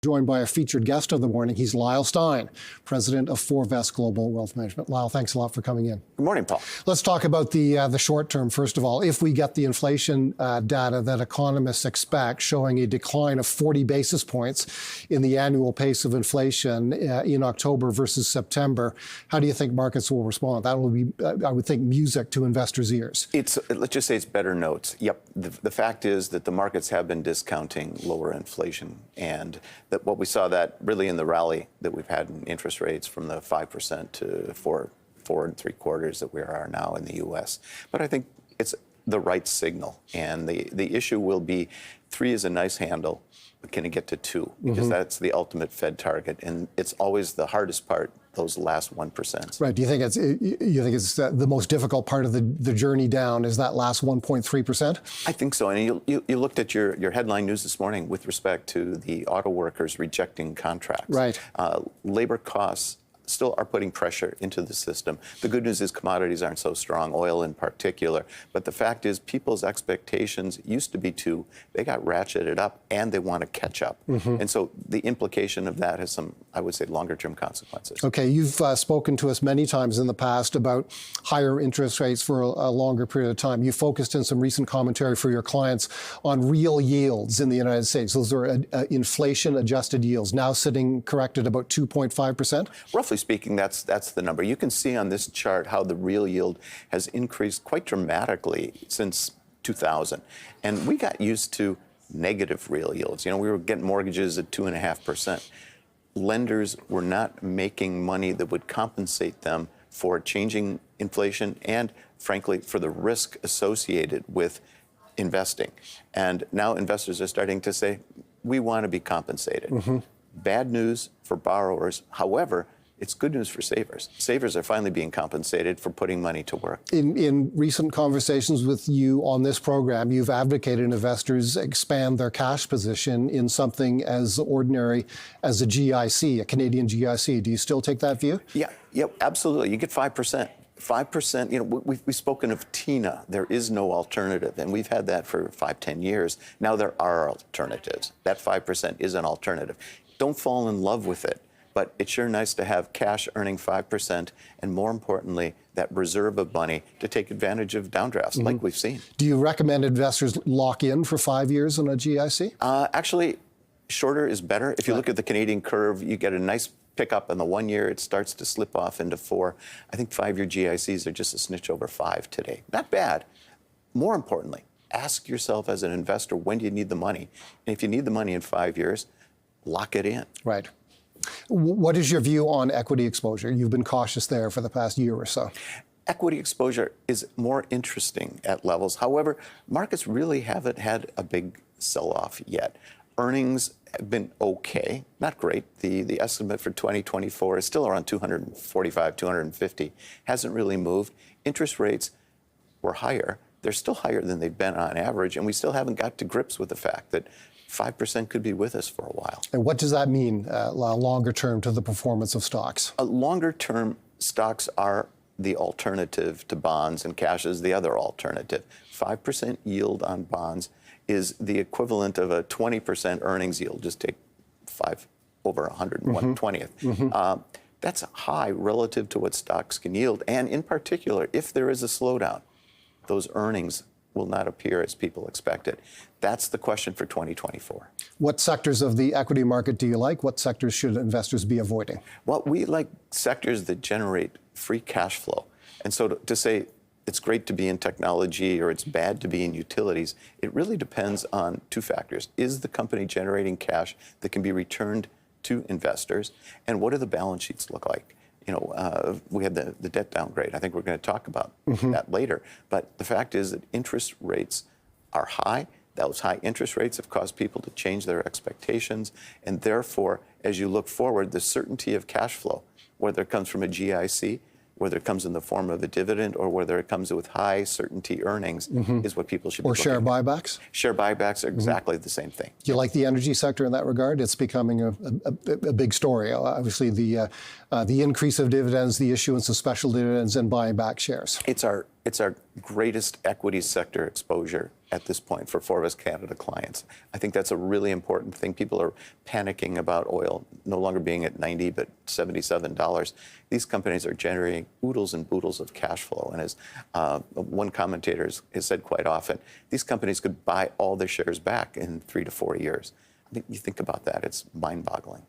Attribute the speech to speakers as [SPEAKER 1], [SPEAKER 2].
[SPEAKER 1] Joined by a featured guest of the morning. He's Lyle Stein, president of Forvest Global Wealth Management. Lyle, thanks a lot for coming in.
[SPEAKER 2] Good morning, Paul.
[SPEAKER 1] Let's talk about the short term. First of all, if we get the inflation data that economists expect, showing a decline of 40 basis points in the annual pace of inflation in October versus September, how do you think markets will respond? That will be, I would think, music to investors' ears.
[SPEAKER 2] Let's just say it's better notes. Yep. The fact is that the markets have been discounting lower inflation, and that what we saw that really in the rally that we've had in interest rates from the 5% to 4 3/4 that we are now in the U.S. But I think it's the right signal, and the issue will be 3 is a nice handle, but can it get to 2? Because that's the ultimate Fed target, and it's always the hardest part, those last 1%.
[SPEAKER 1] Right. Do you think it's the most difficult part of the journey down is that last 1.3%? I
[SPEAKER 2] think so. And you looked at your headline news this morning with respect to the auto workers rejecting contracts.
[SPEAKER 1] Right.
[SPEAKER 2] Labor costs still are putting pressure into the system. The good news is commodities aren't so strong, oil in particular. But the fact is people's expectations used to be 2. They got ratcheted up and they want to catch up. And so the implication of that has some, I would say, longer term consequences.
[SPEAKER 1] Okay, you've spoken to us many times in the past about higher interest rates for a longer period of time. You focused in some recent commentary for your clients on real yields in the United States. Those are inflation adjusted yields, now sitting correct at about 2.5%?
[SPEAKER 2] Roughly speaking, that's the number. You can see on this chart how the real yield has increased quite dramatically since 2000. And we got used to negative real yields. You know, we were getting mortgages at 2.5%. Lenders were not making money that would compensate them for changing inflation and, frankly, for the risk associated with investing. And now investors are starting to say, we want to be compensated. Bad news for borrowers. However, it's good news for savers. Savers are finally being compensated for putting money to work. In recent conversations with you on this program, you've advocated investors expand their cash position in something as ordinary as a GIC, a Canadian GIC. Do you still take that view? Yeah, absolutely. You get 5%. 5%, you know, we've spoken of TINA. There is no alternative, and we've had that for 5-10 years. Now there are alternatives. That 5% is an alternative. Don't fall in love with it. But it's sure nice to have cash earning 5%, and more importantly, that reserve of money to take advantage of downdrafts like we've seen.
[SPEAKER 1] Do you recommend investors lock in for 5 years on a GIC?
[SPEAKER 2] Actually, shorter is better. If you look at the Canadian curve, you get a nice pickup in the 1 year. It starts to slip off into 4. I think 5-year GICs are just a snitch over 5 today. Not bad. More importantly, ask yourself as an investor, when do you need the money? And if you need the money in 5 years, lock it in.
[SPEAKER 1] Right. What is your view on equity exposure? You've been cautious there for the past year or so.
[SPEAKER 2] Equity exposure is more interesting at levels. However, markets really haven't had a big sell-off yet. Earnings have been okay, not great. The estimate for 2024 is still around 245, 250. Hasn't really moved. Interest rates were higher. They're still higher than they've been on average, and we still haven't got to grips with the fact that 5% could be with us for a while.
[SPEAKER 1] And what does that mean longer term to the performance of stocks?
[SPEAKER 2] Longer term, stocks are the alternative to bonds, and cash is the other alternative. 5% yield on bonds is the equivalent of a 20% earnings yield. Just take 5 over 100 and 1/20th. That's high relative to what stocks can yield. And in particular, if there is a slowdown, those earnings will not appear as people expected. That's the question for 2024.
[SPEAKER 1] What sectors of the equity market do you like? What sectors should investors be avoiding?
[SPEAKER 2] Well, we like sectors that generate free cash flow. And so to say it's great to be in technology or it's bad to be in utilities, it really depends on 2 factors. Is the company generating cash that can be returned to investors? And what do the balance sheets look like? You know, we had the debt downgrade. I think we're going to talk about that later. But the fact is that interest rates are high. Those high interest rates have caused people to change their expectations. And therefore, as you look forward, the certainty of cash flow, whether it comes from a GIC, whether it comes in the form of a dividend or whether it comes with high certainty earnings, is what people should be looking at.
[SPEAKER 1] Or share buybacks?
[SPEAKER 2] Share buybacks are exactly the same thing.
[SPEAKER 1] Do you like the energy sector in that regard? It's becoming a big story. Obviously, the increase of dividends, the issuance of special dividends, and buying back shares.
[SPEAKER 2] It's our It's our greatest equity sector exposure at this point for Forvest Canada clients. I think that's a really important thing. People are panicking about oil no longer being at $90 but $77. These companies are generating oodles and boodles of cash flow. And as one commentator has said quite often, these companies could buy all their shares back in 3 to 4 years. I think you think about that, it's mind-boggling.